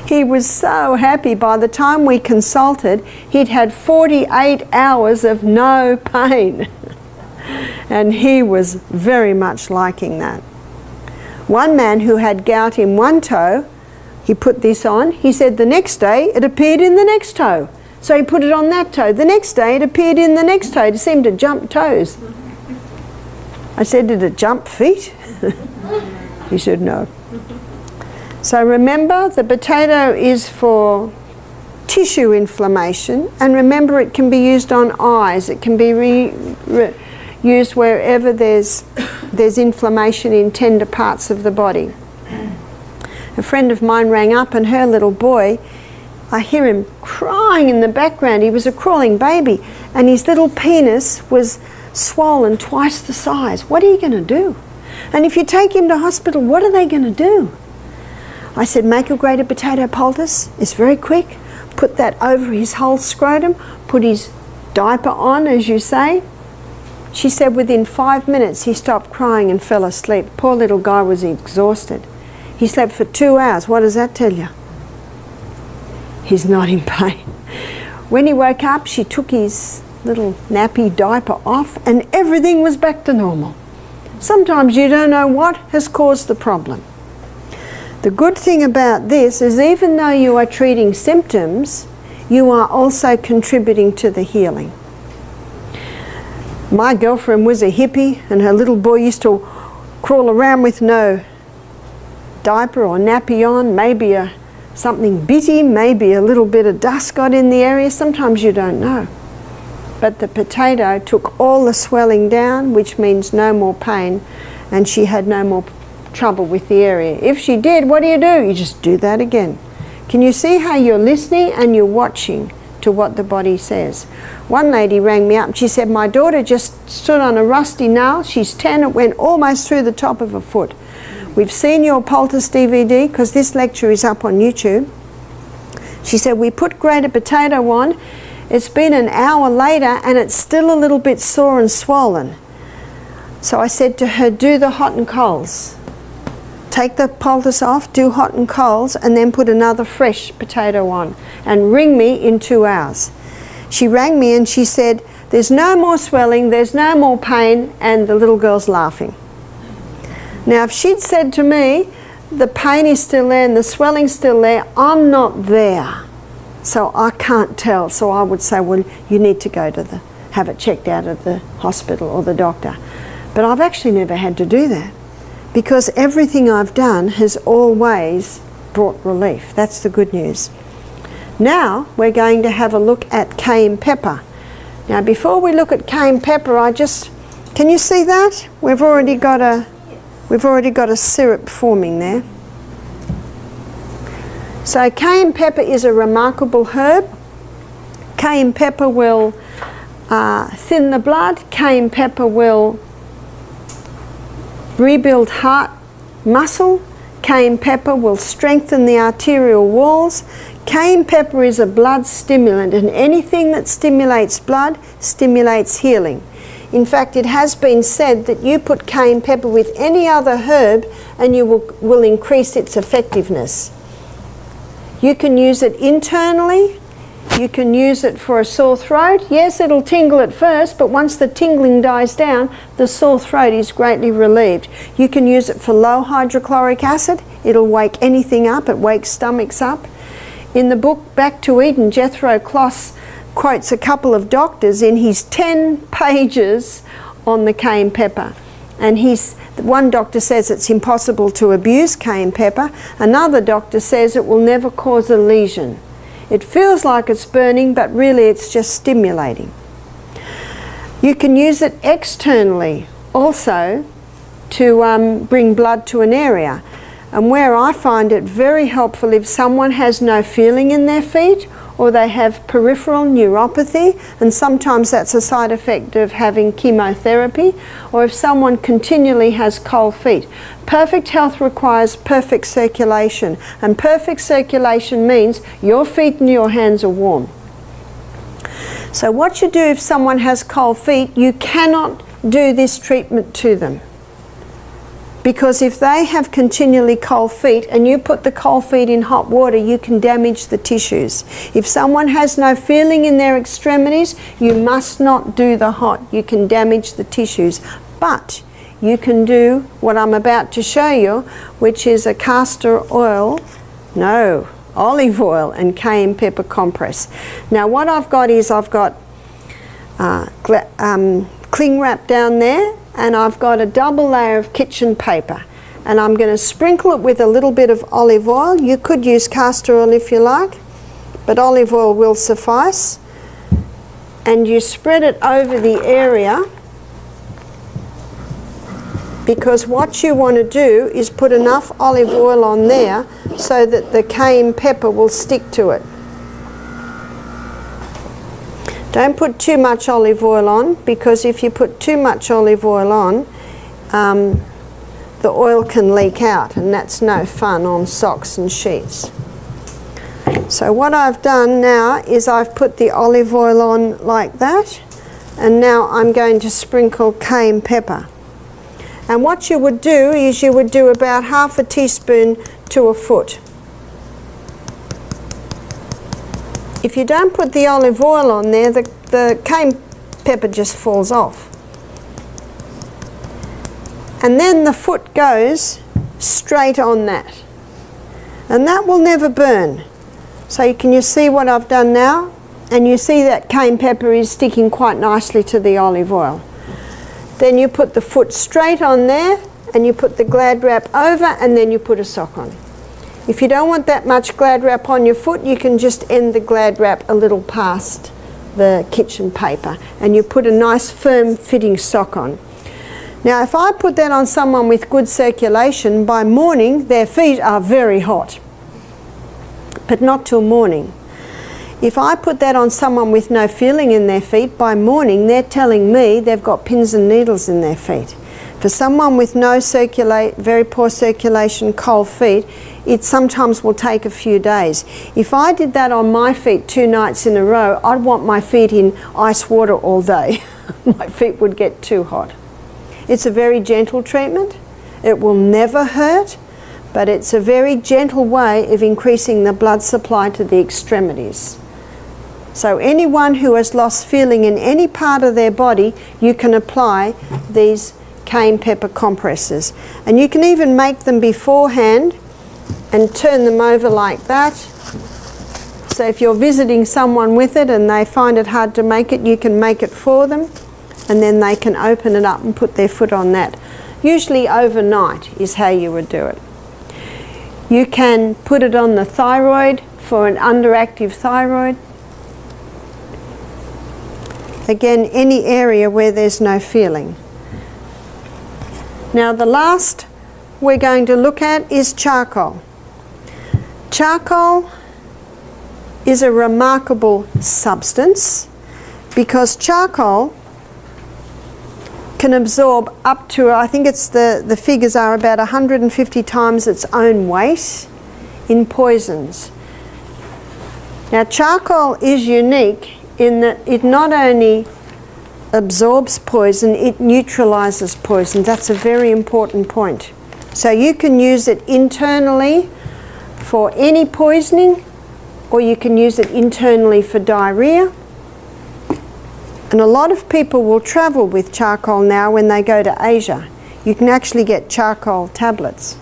He was so happy. By the time we consulted, he'd had 48 hours of no pain. And he was very much liking that. One man who had gout in one toe, he put this on. He said the next day it appeared in the next toe. So he put it on that toe. The next day it appeared in the next toe. It seemed to jump toes. I said, did it jump feet? He said, no. So remember, the potato is for tissue inflammation, and remember it can be used on eyes. It can be used wherever there's inflammation in tender parts of the body. A friend of mine rang up, and her little boy, I hear him crying in the background. He was a crawling baby, and his little penis was swollen twice the size. What are you going to do? And if you take him to hospital, what are they going to do? I said, make a grated potato poultice. It's very quick. Put that over his whole scrotum. Put his diaper on, as you say. She said within 5 minutes he stopped crying and fell asleep. Poor little guy was exhausted. He slept for 2 hours. What does that tell you? He's not in pain. When he woke up, she took his little nappy diaper off and everything was back to normal. Sometimes you don't know what has caused the problem. The good thing about this is even though you are treating symptoms, you are also contributing to the healing. My girlfriend was a hippie and her little boy used to crawl around with no diaper or nappy on, maybe something bitty, maybe a little bit of dust got in the area. Sometimes you don't know. But the potato took all the swelling down, which means no more pain, and she had no more trouble with the area. If she did, what do? You just do that again. Can you see how you're listening and you're watching to what the body says? One lady rang me up and she said, my daughter just stood on a rusty nail. She's 10, it went almost through the top of her foot. We've seen your poultice DVD because this lecture is up on YouTube. She said, we put grated potato on. It's been an hour later and it's still a little bit sore and swollen. So I said to her, do the hot and colds. Take the poultice off, do hot and colds, and then put another fresh potato on. And ring me in 2 hours. She rang me and she said, there's no more swelling, there's no more pain, and the little girl's laughing. Now, if she'd said to me, the pain is still there and the swelling's still there, I'm not there. So I can't tell. So I would say, well, you need to go to have it checked out at the hospital or the doctor. But I've actually never had to do that, because everything I've done has always brought relief. That's the good news. Now we're going to have a look at cayenne pepper. Now before we look at cayenne pepper, I just Can you see that? We've already got a syrup forming there. So cayenne pepper is a remarkable herb. Cayenne pepper will thin the blood. Cayenne pepper will rebuild heart muscle. Cayenne pepper will strengthen the arterial walls. Cayenne pepper is a blood stimulant, and anything that stimulates blood stimulates healing. In fact, it has been said that you put cayenne pepper with any other herb and you will increase its effectiveness. You can use it internally. You can use it for a sore throat. Yes, it'll tingle at first, but once the tingling dies down, the sore throat is greatly relieved. You can use it for low hydrochloric acid. It'll wake anything up. It wakes stomachs up. In the book Back to Eden, Jethro Kloss quotes a couple of doctors in his 10 pages on the cayenne pepper. And one doctor says it's impossible to abuse cayenne pepper. Another doctor says it will never cause a lesion. It feels like it's burning, but really it's just stimulating. You can use it externally also to bring blood to an area. And where I find it very helpful, if someone has no feeling in their feet, or they have peripheral neuropathy, and sometimes that's a side effect of having chemotherapy, or if someone continually has cold feet. Perfect health requires perfect circulation, and perfect circulation means your feet and your hands are warm. So what you do if someone has cold feet, you cannot do this treatment to them. Because if they have continually cold feet and you put the cold feet in hot water, you can damage the tissues. If someone has no feeling in their extremities, you must not do the hot. You can damage the tissues. But you can do what I'm about to show you, which is a olive oil and cayenne pepper compress. Now what I've got is cling wrap down there, and I've got a double layer of kitchen paper, and I'm going to sprinkle it with a little bit of olive oil. You could use castor oil if you like, but olive oil will suffice. And you spread it over the area, because what you want to do is put enough olive oil on there so that the cayenne pepper will stick to it. Don't put too much olive oil on, because if you put too much olive oil on, the oil can leak out, and that's no fun on socks and sheets. So what I've done now is I've put the olive oil on like that, and now I'm going to sprinkle cayenne pepper. And what you would do is you would do about half a teaspoon to a foot. If you don't put the olive oil on there, the cayenne pepper just falls off. And then the foot goes straight on that. And that will never burn. So you see what I've done now? And you see that cayenne pepper is sticking quite nicely to the olive oil. Then you put the foot straight on there, and you put the Glad wrap over, and then you put a sock on. If you don't want that much Glad wrap on your foot, you can just end the Glad wrap a little past the kitchen paper, and you put a nice firm fitting sock on. Now if I put that on someone with good circulation, by morning their feet are very hot, but not till morning. If I put that on someone with no feeling in their feet, by morning they're telling me they've got pins and needles in their feet. For someone with very poor circulation, cold feet, it sometimes will take a few days. If I did that on my feet 2 nights in a row, I'd want my feet in ice water all day. My feet would get too hot. It's a very gentle treatment. It will never hurt, but it's a very gentle way of increasing the blood supply to the extremities. So anyone who has lost feeling in any part of their body, you can apply these cayenne pepper compresses. And you can even make them beforehand and turn them over like that. So if you're visiting someone with it and they find it hard to make it, you can make it for them, and then they can open it up and put their foot on that. Usually overnight is how you would do it. You can put it on the thyroid for an underactive thyroid. Again, any area where there's no feeling. Now the last we're going to look at is charcoal. Charcoal is a remarkable substance because charcoal can absorb up to, I think it's the figures are about 150 times its own weight in poisons. Now charcoal is unique in that it not only absorbs poison, it neutralizes poison. That's a very important point. So you can use it internally for any poisoning, or you can use it internally for diarrhea. And a lot of people will travel with charcoal now when they go to Asia. You can actually get charcoal tablets.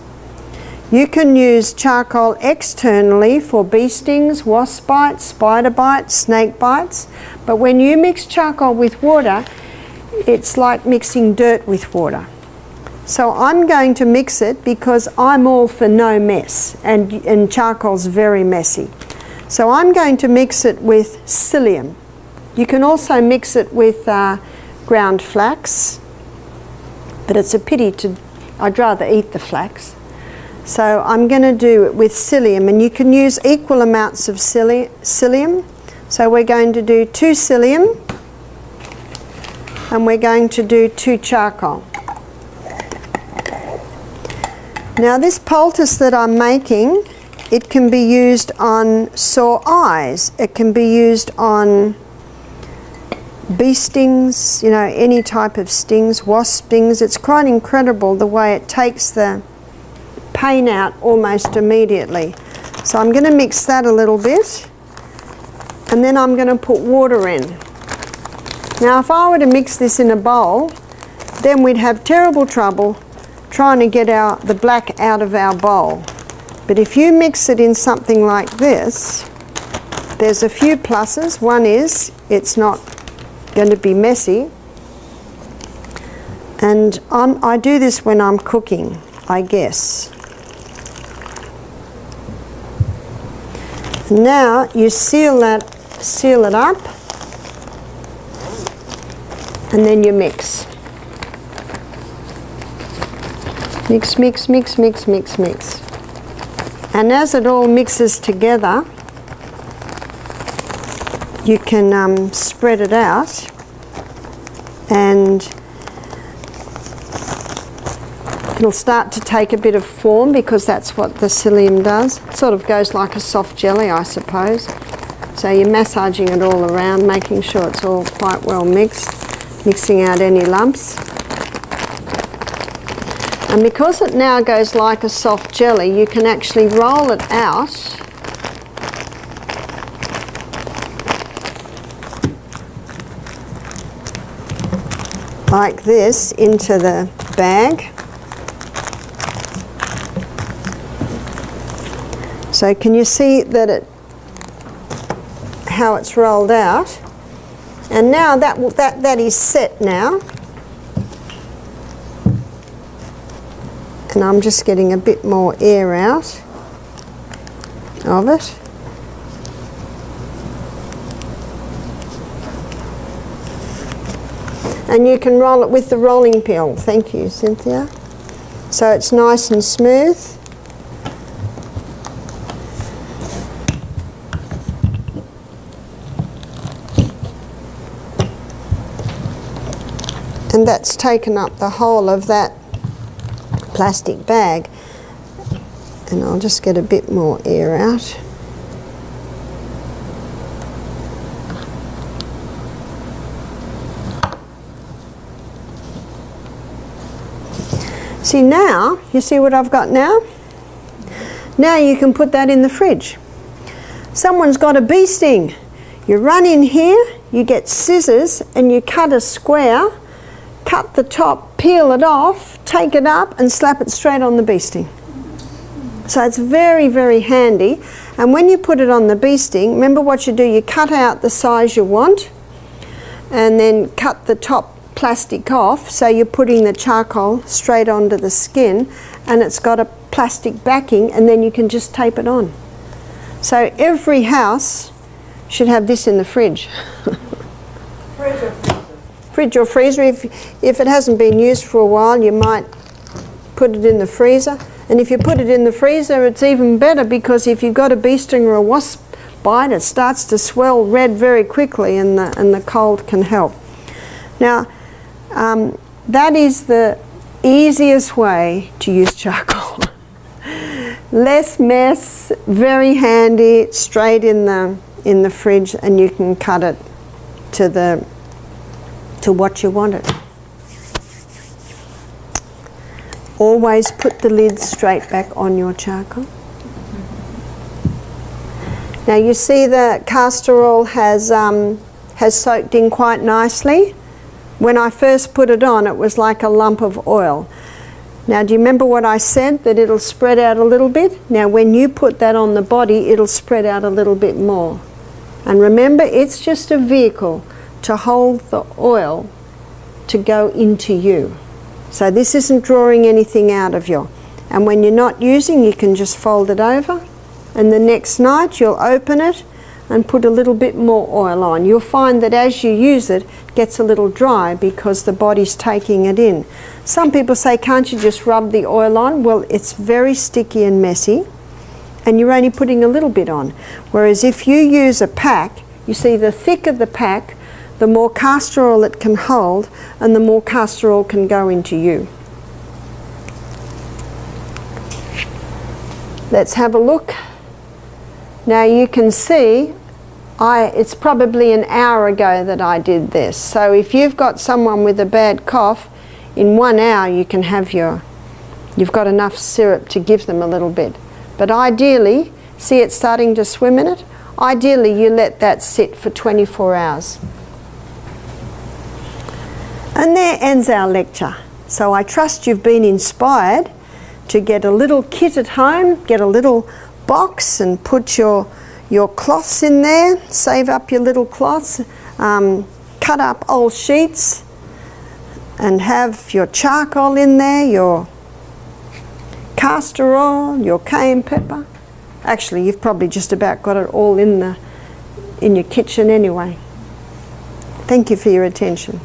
You can use charcoal externally for bee stings, wasp bites, spider bites, snake bites. But when you mix charcoal with water, it's like mixing dirt with water. So I'm going to mix it because I'm all for no mess, and charcoal's very messy. So I'm going to mix it with psyllium. You can also mix it with ground flax, but it's a pity I'd rather eat the flax. So I'm going to do it with psyllium, and you can use equal amounts of psyllium. So we're going to do 2 psyllium, and we're going to do 2 charcoal. Now this poultice that I'm making, it can be used on sore eyes. It can be used on bee stings, you know, any type of stings, wasp stings. It's quite incredible the way it takes the pain out almost immediately. So I'm going to mix that a little bit, and then I'm going to put water in. Now if I were to mix this in a bowl, then we'd have terrible trouble trying to get the black out of our bowl. But if you mix it in something like this, there's a few pluses. One is it's not going to be messy, and I do this when I'm cooking, I guess. Now you seal it up, and then you mix. Mix, mix, mix, mix, mix, mix. And as it all mixes together, you can spread it out, and it'll start to take a bit of form because that's what the psyllium does. It sort of goes like a soft jelly, I suppose. So you're massaging it all around, making sure it's all quite well mixed, mixing out any lumps. And because it now goes like a soft jelly, you can actually roll it out like this into the bag. So can you see that how it's rolled out? And now that is set now. And I'm just getting a bit more air out of it. And you can roll it with the rolling pin. Thank you, Cynthia. So it's nice and smooth. And that's taken up the whole of that plastic bag. And I'll just get a bit more air out. See now, you see what I've got now? Now you can put that in the fridge. Someone's got a bee sting. You run in here, you get scissors and you cut a square, cut the top, peel it off, take it up and slap it straight on the bee sting. So it's very, very handy. And when you put it on the bee sting, remember what you do, you cut out the size you want and then cut the top plastic off, so you're putting the charcoal straight onto the skin and it's got a plastic backing, and then you can just tape it on. So every house should have this in the fridge. Fridge or freezer? Fridge or freezer. If it hasn't been used for a while, you might put it in the freezer. And if you put it in the freezer, it's even better, because if you've got a bee sting or a wasp bite, it starts to swell red very quickly, and the cold can help. Now, that is the easiest way to use charcoal. Less mess, very handy, straight in the fridge, and you can cut it to what you want it. Always put the lid straight back on your charcoal. Now you see the castor oil has soaked in quite nicely. When I first put it on, it was like a lump of oil. Now, do you remember what I said, that it'll spread out a little bit? Now, when you put that on the body, it'll spread out a little bit more. And remember, it's just a vehicle to hold the oil to go into you. So this isn't drawing anything out of you. And when you're not using, you can just fold it over, and the next night you'll open it and put a little bit more oil on. You'll find that as you use it, it gets a little dry because the body's taking it in. Some people say, can't you just rub the oil on? Well, it's very sticky and messy, and you're only putting a little bit on. Whereas if you use a pack, you see, the thicker the pack, the more castor oil it can hold, and the more castor oil can go into you. Let's have a look. Now you can see, it's probably an hour ago that I did this. So if you've got someone with a bad cough, in 1 hour you can have you've got enough syrup to give them a little bit. But ideally, see it's starting to swim in it? Ideally you let that sit for 24 hours. And there ends our lecture. So I trust you've been inspired to get a little kit at home, get a little box and put your cloths in there, save up your little cloths, cut up old sheets and have your charcoal in there, your castor oil, your cayenne pepper. Actually, you've probably just about got it all in your kitchen anyway. Thank you for your attention.